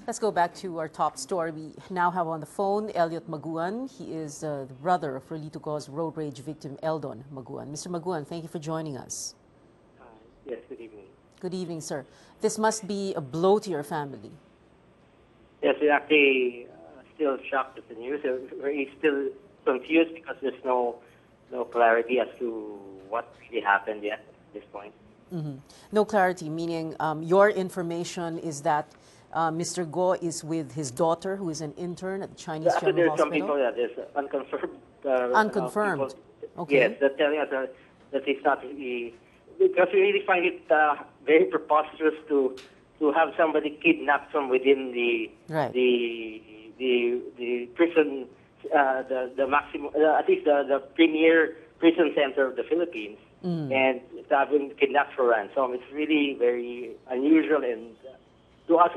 Let's go back to our top story. We now have on the phone Elliot Maguan. He is the brother of Rolito Go's road rage victim, Eldon Maguan. Mr. Maguan, thank you for joining us. Yes, good evening. Good evening, sir. This must be a blow to your family. Yes, we're actually still shocked at the news. We're still confused because there's no clarity as to what really happened yet at this point. No clarity, meaning your information is that Mr. Go is with his daughter, who is an intern at the Chinese Actually, General there's some Hospital. people that there's unconfirmed. Unconfirmed. People, Okay. Yes, they're telling us that it's not really, because we really find it very preposterous to have somebody kidnapped from within the Right. the prison, the maximum, at least the premier prison center of the Philippines, and to have been kidnapped for ransom. It's really very unusual, and to us,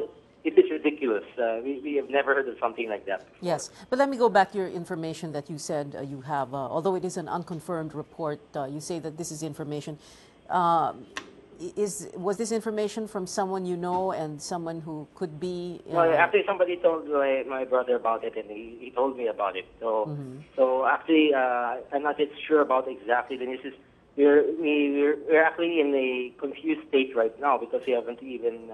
it is ridiculous. We have never heard of something like that before. Yes, but let me go back to your information that you said you have. Although it is an unconfirmed report, you say that this is information. Was this information from someone you know and someone who could be? Well, actually, somebody told my brother about it, and he told me about it. So, so actually, I'm not yet sure about exactly the news. We're actually in a confused state right now because we haven't even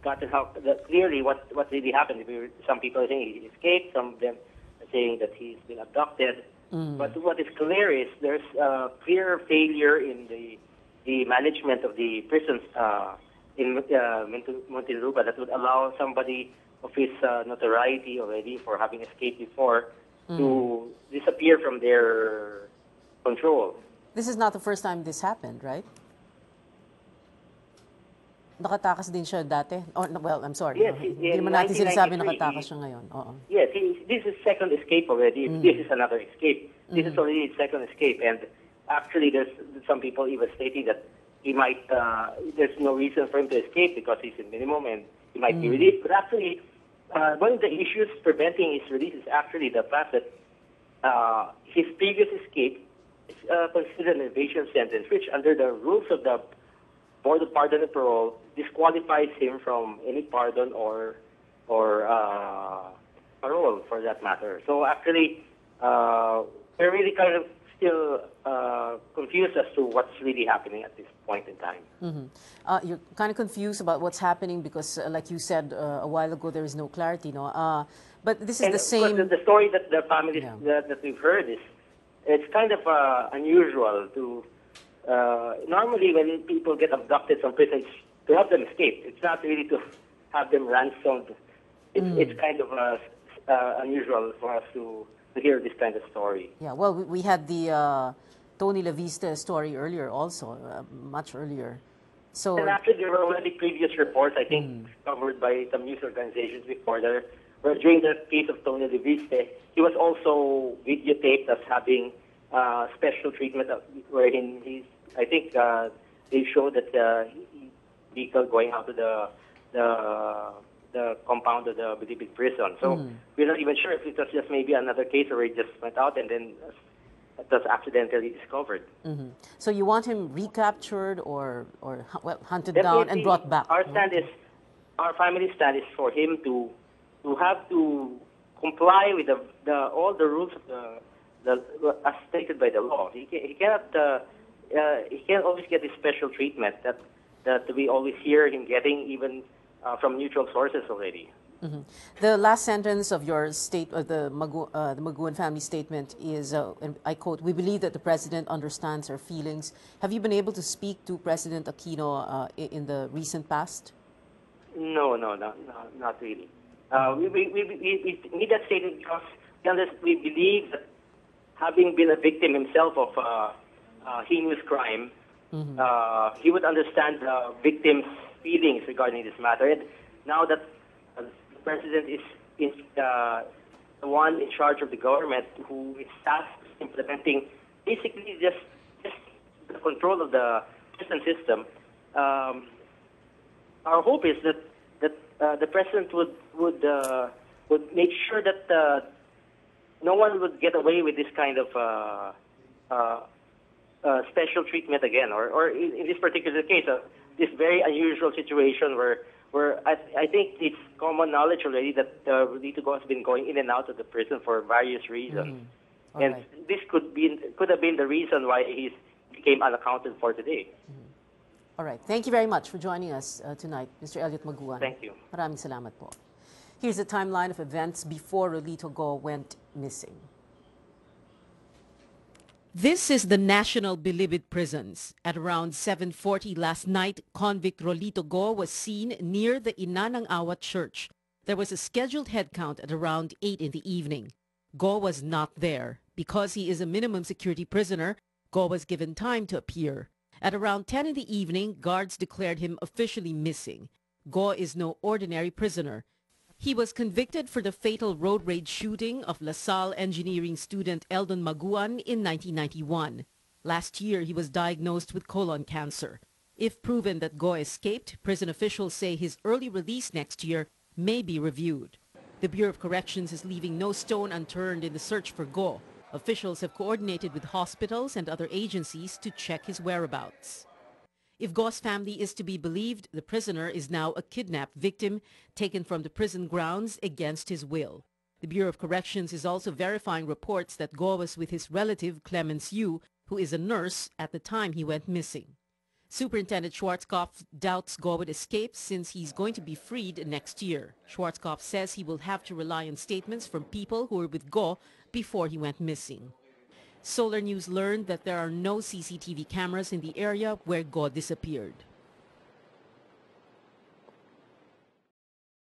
gotten clearly what really happened. Some people are saying he escaped. Some of them are saying that he's been abducted. But what is clear is there's a clear failure in the management of the prisons in Muntinlupa that would allow somebody of his notoriety already for having escaped before to disappear from their control. This is not the first time this happened, right? Nakatakas din siya dati? Oh, well, I'm sorry. Yes, Hindi naman natin sinasabi nakatakas siya ngayon. Yes, this is second escape already. This is another escape. This is already his second escape. And actually, there's some people even stating that he might, there's no reason for him to escape because he's in minimum and he might be released. But actually, one of the issues preventing his release is actually the fact that his previous escape is considered an evasion sentence, which under the rules of the Board of Pardon and Parole disqualifies him from any pardon or parole for that matter. So actually, we're really kind of still confused as to what's really happening at this point in time. You're kind of confused about what's happening because, like you said a while ago, there is no clarity, no? But this is the same. The story that the families that we've heard is it's kind of unusual to. Normally, when people get abducted from prisons, to have them escape. It's not really to have them ransomed. It's kind of unusual for us to hear this kind of story. Yeah, well, we had the Tony La Vista story earlier also, much earlier. So, and actually, there were already previous reports, I think, covered by some news organizations before there, where during the case of Tony La Vista, he was also videotaped as having special treatment wherein he's, I think they showed that vehicle going out to the compound of the Bilibid prison. So we're not even sure if it was just maybe another case where he just went out and then it was accidentally discovered. So you want him recaptured or well, hunted Definitely, down and brought back? Our stand is, our family stand is for him to have to comply with all the rules of as stated by the law. He can't always get this special treatment that we always hear him getting, even from neutral sources already. The last sentence of your the Maguan family statement is, and I quote, "We believe that the President understands our feelings." Have you been able to speak to President Aquino in the recent past? No, not really. We need that statement because we believe that having been a victim himself of heinous crime, he would understand the victim's feelings regarding this matter. And now that the President is the one in charge of the government who is tasked with implementing basically just the control of the prison system, our hope is that the President would make sure that no one would get away with this kind of special treatment again, or in this particular case, this very unusual situation where I think it's common knowledge already that Rolito Go has been going in and out of the prison for various reasons. All And right. this could have been the reason why he became unaccounted for today. All right. Thank you very much for joining us tonight, Mr. Elliot Maguan. Thank you. Maraming salamat po. Here's a timeline of events before Rolito Go went missing. This is the National Bilibid Prisons. At around 7:40 last night, convict Rolito Go was seen near the Inanang Awat Church. There was a scheduled head count at around 8 in the evening. Go was not there. Because he is a minimum security prisoner, Go was given time to appear. At around 10 in the evening, guards declared him officially missing. Go is no ordinary prisoner. He was convicted for the fatal road rage shooting of LaSalle engineering student Eldon Maguan in 1991. Last year, he was diagnosed with colon cancer. If proven that Go escaped, prison officials say his early release next year may be reviewed. The Bureau of Corrections is leaving no stone unturned in the search for Go. Officials have coordinated with hospitals and other agencies to check his whereabouts. If Go's family is to be believed, the prisoner is now a kidnapped victim taken from the prison grounds against his will. The Bureau of Corrections is also verifying reports that Go was with his relative Clemens Yu, who is a nurse, at the time he went missing. Superintendent Schwarzkopf doubts Go would escape since he's going to be freed next year. Schwarzkopf says he will have to rely on statements from people who were with Go before he went missing. Solar News learned that there are no CCTV cameras in the area where Go disappeared.